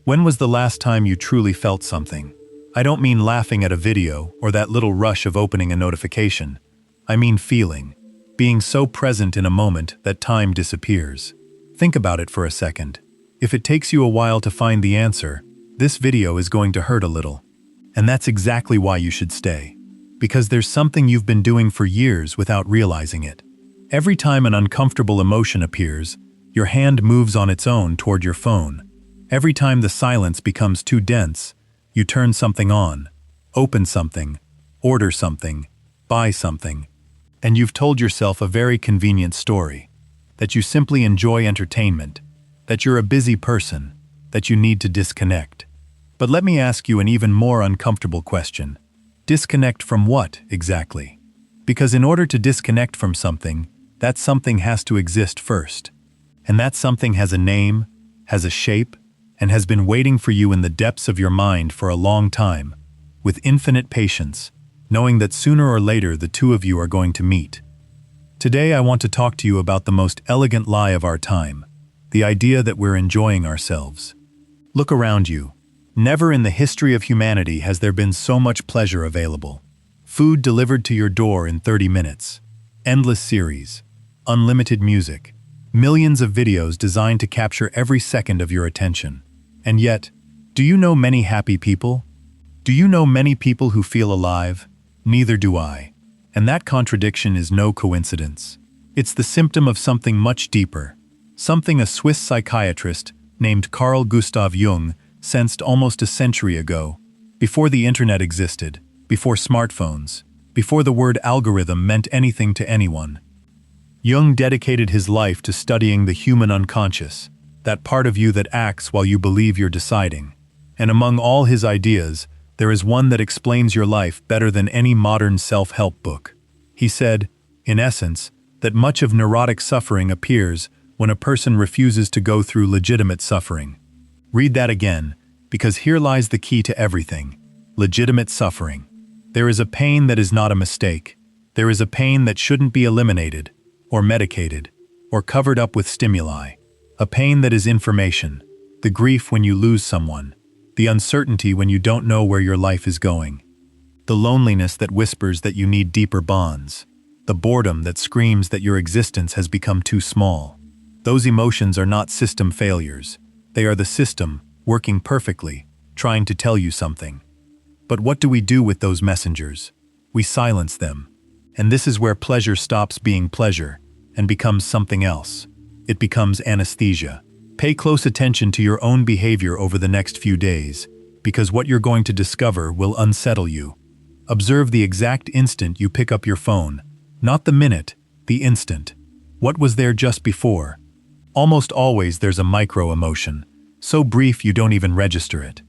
When was the last time you truly felt something? I don't mean laughing at a video or that little rush of opening a notification. I mean feeling. Being so present in a moment that time disappears. Think about it for a second. If it takes you a while to find the answer, this video is going to hurt a little. And that's exactly why you should stay. Because there's something you've been doing for years without realizing it. Every time an uncomfortable emotion appears, your hand moves on its own toward your phone. Every time the silence becomes too dense, you turn something on, open something, order something, buy something, and you've told yourself a very convenient story, that you simply enjoy entertainment, that you're a busy person, that you need to disconnect. But let me ask you an even more uncomfortable question. Disconnect from what, exactly? Because in order to disconnect from something, that something has to exist first. And that something has a name, has a shape, and has been waiting for you in the depths of your mind for a long time, with infinite patience, knowing that sooner or later the two of you are going to meet. Today I want to talk to you about the most elegant lie of our time, the idea that we're enjoying ourselves. Look around you. Never in the history of humanity has there been so much pleasure available. Food delivered to your door in 30 minutes. Endless series. Unlimited music. Millions of videos designed to capture every second of your attention. And yet, do you know many happy people? Do you know many people who feel alive? Neither do I. And that contradiction is no coincidence. It's the symptom of something much deeper. Something a Swiss psychiatrist named Carl Jung sensed almost a century ago, before the internet existed, before smartphones, before the word algorithm meant anything to anyone. Jung dedicated his life to studying the human unconscious, that part of you that acts while you believe you're deciding. And among all his ideas, there is one that explains your life better than any modern self-help book. He said, in essence, that much of neurotic suffering appears when a person refuses to go through legitimate suffering. Read that again, because here lies the key to everything. Legitimate suffering. There is a pain that is not a mistake. There is a pain that shouldn't be eliminated, or medicated, or covered up with stimuli. A pain that is information, the grief when you lose someone, the uncertainty when you don't know where your life is going, the loneliness that whispers that you need deeper bonds, the boredom that screams that your existence has become too small. Those emotions are not system failures. They are the system, working perfectly, trying to tell you something. But what do we do with those messengers? We silence them. And this is where pleasure stops being pleasure and becomes something else. It becomes anesthesia. Pay close attention to your own behavior over the next few days, because what you're going to discover will unsettle you. Observe the exact instant you pick up your phone, not the minute, the instant. What was there just before? Almost always there's a micro-emotion, so brief you don't even register it.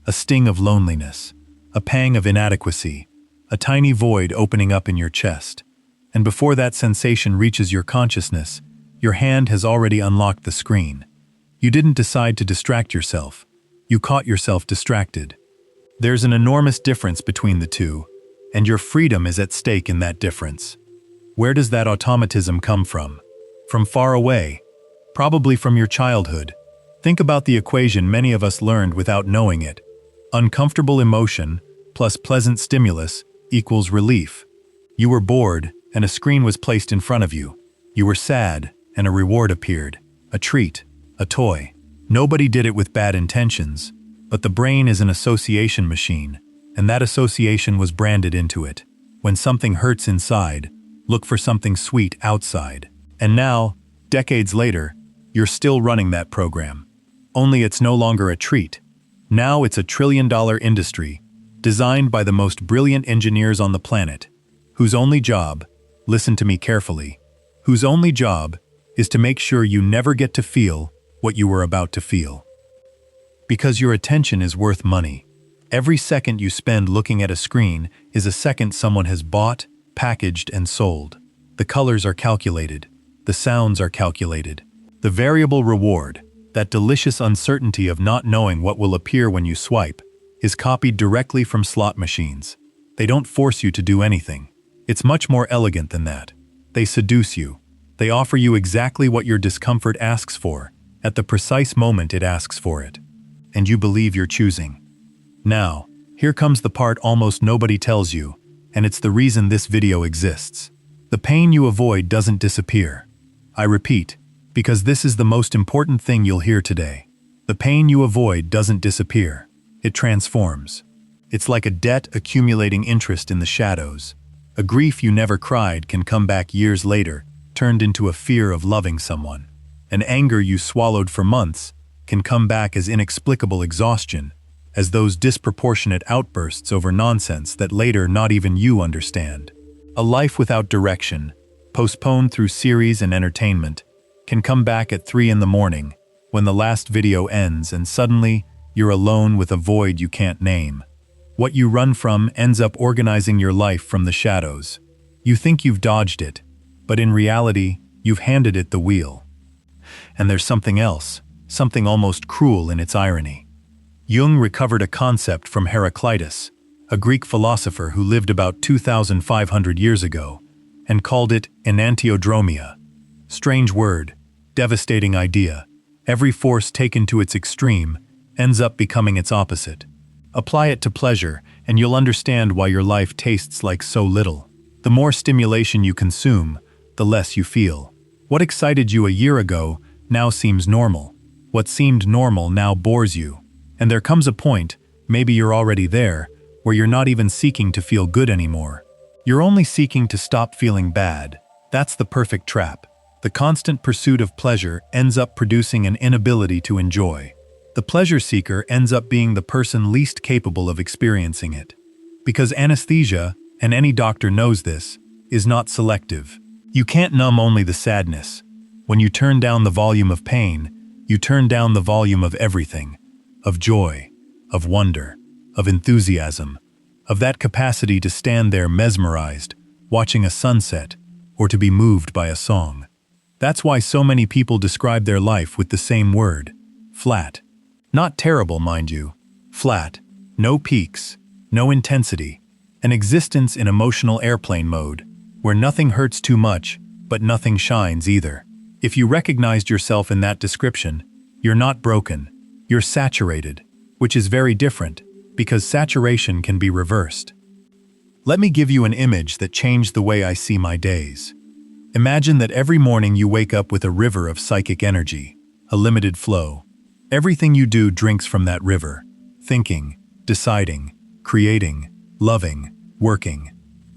A sting of loneliness, a pang of inadequacy, a tiny void opening up in your chest. And before that sensation reaches your consciousness, your hand has already unlocked the screen. You didn't decide to distract yourself. You caught yourself distracted. There's an enormous difference between the two, and your freedom is at stake in that difference. Where does that automatism come from? From far away. Probably from your childhood. Think about the equation many of us learned without knowing it. Uncomfortable emotion plus pleasant stimulus equals relief. You were bored, and a screen was placed in front of you. You were sad, and a reward appeared. A treat, a toy. Nobody did it with bad intentions, but the brain is an association machine, and that association was branded into it. When something hurts inside, look for something sweet outside. And now, decades later, you're still running that program. Only it's no longer a treat. Now it's a trillion-dollar industry, designed by the most brilliant engineers on the planet, whose only job, listen to me carefully, whose only job is to make sure you never get to feel what you were about to feel. Because your attention is worth money. Every second you spend looking at a screen is a second someone has bought, packaged, and sold. The colors are calculated. The sounds are calculated. The variable reward, that delicious uncertainty of not knowing what will appear when you swipe, is copied directly from slot machines. They don't force you to do anything. It's much more elegant than that. They seduce you. They offer you exactly what your discomfort asks for, at the precise moment it asks for it. and you believe you're choosing. Now, here comes the part almost nobody tells you, and it's the reason this video exists. The pain you avoid doesn't disappear. I repeat, because this is the most important thing you'll hear today. The pain you avoid doesn't disappear. It transforms. It's like a debt accumulating interest in the shadows. A grief you never cried can come back years later, turned into a fear of loving someone. An anger you swallowed for months can come back as inexplicable exhaustion, as those disproportionate outbursts over nonsense that later not even you understand. A life without direction, postponed through series and entertainment, can come back at 3 a.m, when the last video ends and suddenly you're alone with a void you can't name. What you run from ends up organizing your life from the shadows. You think you've dodged it, but in reality, you've handed it the wheel. And there's something else, something almost cruel in its irony. Jung recovered a concept from Heraclitus, a Greek philosopher who lived about 2,500 years ago, and called it enantiodromia. Strange word, devastating idea. Every force taken to its extreme ends up becoming its opposite. Apply it to pleasure, and you'll understand why your life tastes like so little. The more stimulation you consume, the less you feel. What excited you a year ago now seems normal. What seemed normal now bores you. And there comes a point, maybe you're already there, where you're not even seeking to feel good anymore. You're only seeking to stop feeling bad. That's the perfect trap. The constant pursuit of pleasure ends up producing an inability to enjoy. The pleasure seeker ends up being the person least capable of experiencing it. Because anesthesia, and any doctor knows this, is not selective. You can't numb only the sadness. When you turn down the volume of pain, you turn down the volume of everything. Of joy, of wonder, of enthusiasm, of that capacity to stand there mesmerized, watching a sunset, or to be moved by a song. That's why so many people describe their life with the same word, flat. Not terrible, mind you. Flat. No peaks. No intensity. An existence in emotional airplane mode, where nothing hurts too much, but nothing shines either. If you recognized yourself in that description, you're not broken. You're saturated, which is very different, because saturation can be reversed. Let me give you an image that changed the way I see my days. Imagine that every morning you wake up with a river of psychic energy, a limited flow. Everything you do drinks from that river. Thinking, deciding, creating, loving, working.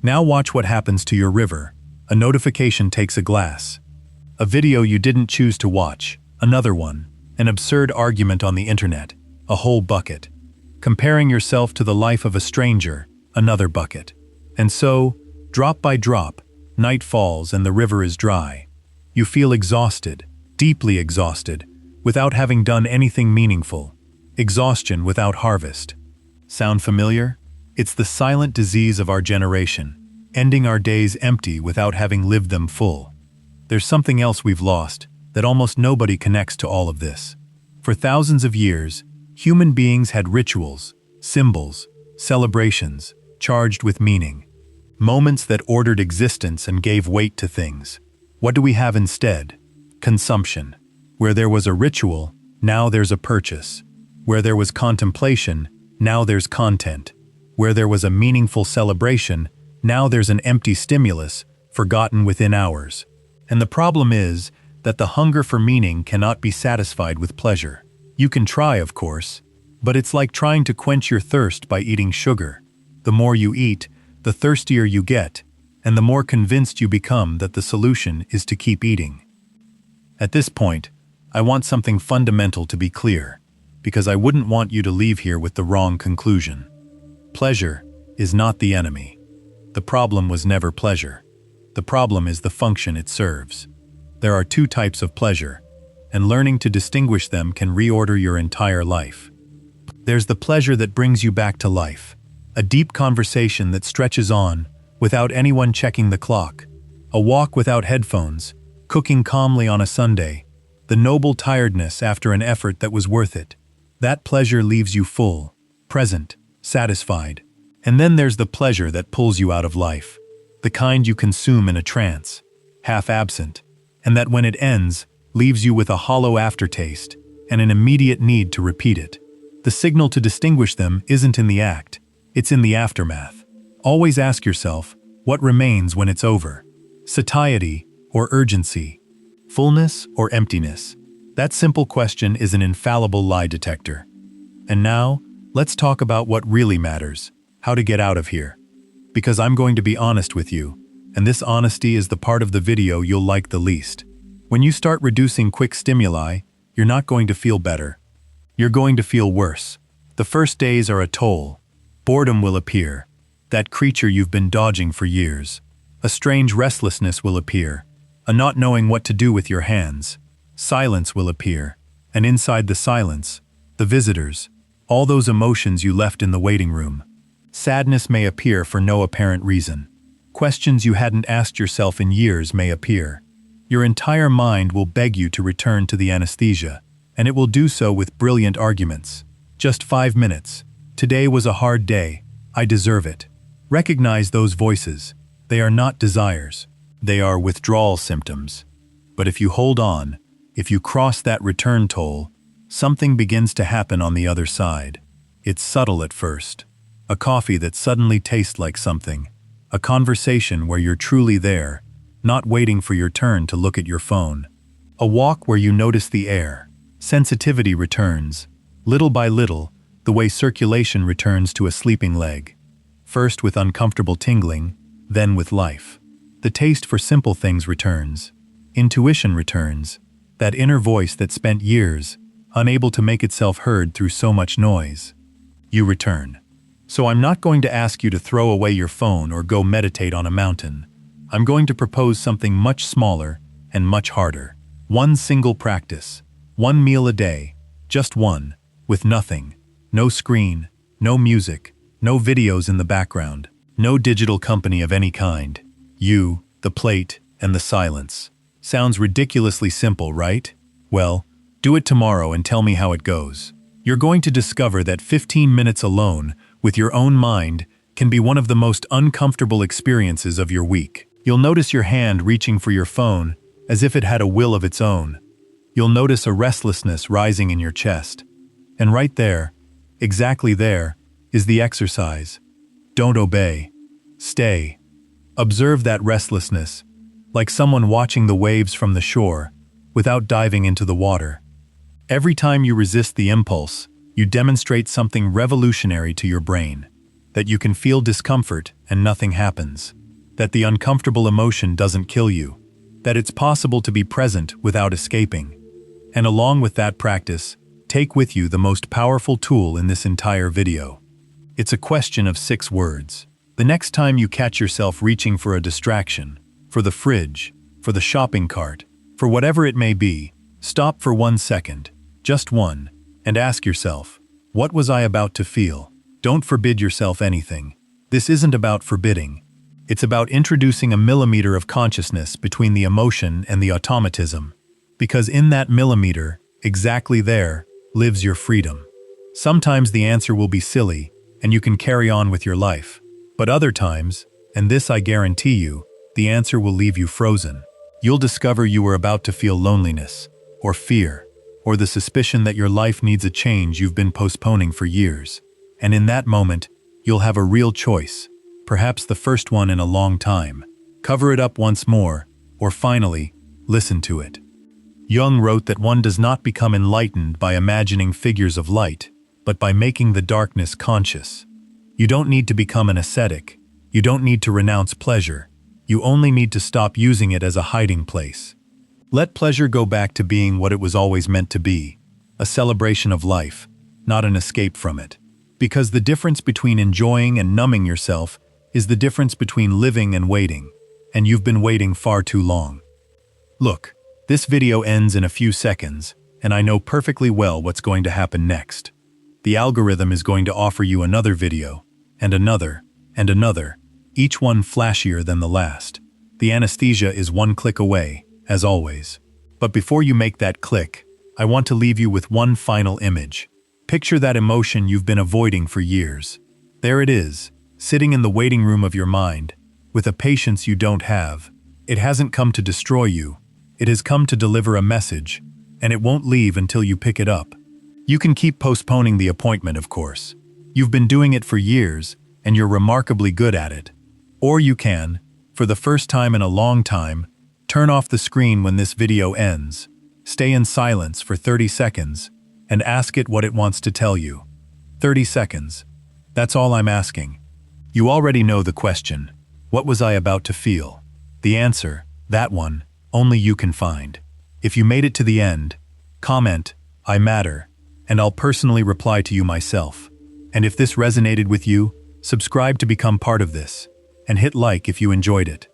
Now watch what happens to your river. A notification takes a glass. A video you didn't choose to watch, another one. An absurd argument on the internet, a whole bucket. Comparing yourself to the life of a stranger, another bucket. And so, drop by drop, night falls and the river is dry. You feel exhausted, deeply exhausted, without having done anything meaningful. Exhaustion without harvest. Sound familiar? It's the silent disease of our generation, ending our days empty without having lived them full. There's something else we've lost, that almost nobody connects to all of this. For thousands of years, human beings had rituals, symbols, celebrations, charged with meaning. Moments that ordered existence and gave weight to things. What do we have instead? Consumption. Where there was a ritual, now there's a purchase. Where there was contemplation, now there's content. Where there was a meaningful celebration, now there's an empty stimulus, forgotten within hours. And the problem is that the hunger for meaning cannot be satisfied with pleasure. You can try, of course, but it's like trying to quench your thirst by eating sugar. The more you eat, the thirstier you get, and the more convinced you become that the solution is to keep eating. At this point, I want something fundamental to be clear, because I wouldn't want you to leave here with the wrong conclusion. Pleasure is not the enemy. The problem was never pleasure. The problem is the function it serves. There are two types of pleasure, and learning to distinguish them can reorder your entire life. There's the pleasure that brings you back to life, a deep conversation that stretches on without anyone checking the clock, a walk without headphones, cooking calmly on a Sunday, the noble tiredness after an effort that was worth it. That pleasure leaves you full, present, satisfied. And then there's the pleasure that pulls you out of life, the kind you consume in a trance, half absent, and that when it ends, leaves you with a hollow aftertaste and an immediate need to repeat it. The signal to distinguish them isn't in the act, it's in the aftermath. Always ask yourself, what remains when it's over? Satiety or urgency? Fullness or emptiness? That simple question is an infallible lie detector. And now, let's talk about what really matters, how to get out of here. Because I'm going to be honest with you, and this honesty is the part of the video you'll like the least. When you start reducing quick stimuli, you're not going to feel better. You're going to feel worse. The first days are a toll. Boredom will appear, that creature you've been dodging for years. A strange restlessness will appear, a not knowing what to do with your hands. Silence will appear, and inside the silence, the visitors, all those emotions you left in the waiting room. Sadness may appear for no apparent reason. Questions you hadn't asked yourself in years may appear. Your entire mind will beg you to return to the anesthesia, and it will do so with brilliant arguments. Just 5 minutes. Today was a hard day. I deserve it. Recognize those voices. They are not desires. They are withdrawal symptoms. But if you hold on, if you cross that return toll, something begins to happen on the other side. It's subtle at first. A coffee that suddenly tastes like something. A conversation where you're truly there, not waiting for your turn to look at your phone. A walk where you notice the air. Sensitivity returns. Little by little, the way circulation returns to a sleeping leg. First with uncomfortable tingling, then with life. The taste for simple things returns. Intuition returns. That inner voice that spent years, unable to make itself heard through so much noise. You return. So I'm not going to ask you to throw away your phone or go meditate on a mountain. I'm going to propose something much smaller and much harder. One single practice. One meal a day. Just one. With nothing. No screen. No music. No videos in the background. No digital company of any kind. You, the plate, and the silence. Sounds ridiculously simple, right? Well, do it tomorrow and tell me how it goes. You're going to discover that 15 minutes alone, with your own mind, can be one of the most uncomfortable experiences of your week. You'll notice your hand reaching for your phone as if it had a will of its own. You'll notice a restlessness rising in your chest. And right there, exactly there, is the exercise. Don't obey. Stay. Observe that restlessness, like someone watching the waves from the shore, without diving into the water. Every time you resist the impulse, you demonstrate something revolutionary to your brain. That you can feel discomfort and nothing happens. That the uncomfortable emotion doesn't kill you. That it's possible to be present without escaping. And along with that practice, take with you the most powerful tool in this entire video. It's a question of 6 words. The next time you catch yourself reaching for a distraction, for the fridge, for the shopping cart, for whatever it may be, stop for 1 second, just one, and ask yourself, what was I about to feel? Don't forbid yourself anything. This isn't about forbidding. It's about introducing a millimeter of consciousness between the emotion and the automatism. Because in that millimeter, exactly there, lives your freedom. Sometimes the answer will be silly, and you can carry on with your life. But other times, and this I guarantee you, the answer will leave you frozen. You'll discover you were about to feel loneliness, or fear, or the suspicion that your life needs a change you've been postponing for years. And in that moment, you'll have a real choice, perhaps the first one in a long time. Cover it up once more, or finally, listen to it. Jung wrote that one does not become enlightened by imagining figures of light, but by making the darkness conscious. You don't need to become an ascetic. You don't need to renounce pleasure. You only need to stop using it as a hiding place. Let pleasure go back to being what it was always meant to be, a celebration of life, not an escape from it. Because the difference between enjoying and numbing yourself is the difference between living and waiting, and you've been waiting far too long. Look, this video ends in a few seconds, and I know perfectly well what's going to happen next. The algorithm is going to offer you another video, and another, and another, each one flashier than the last. The anesthesia is 1 click away, as always. But before you make that click, I want to leave you with one final image. Picture that emotion you've been avoiding for years. There it is, sitting in the waiting room of your mind, with a patience you don't have. It hasn't come to destroy you. It has come to deliver a message, and it won't leave until you pick it up. You can keep postponing the appointment, of course. You've been doing it for years, and you're remarkably good at it. Or you can, for the first time in a long time, turn off the screen when this video ends, stay in silence for 30 seconds, and ask it what it wants to tell you. 30 seconds. That's all I'm asking. You already know the question. What was I about to feel? The answer, that one, only you can find. If you made it to the end, comment, I matter, and I'll personally reply to you myself. And if this resonated with you, subscribe to become part of this, and hit like if you enjoyed it.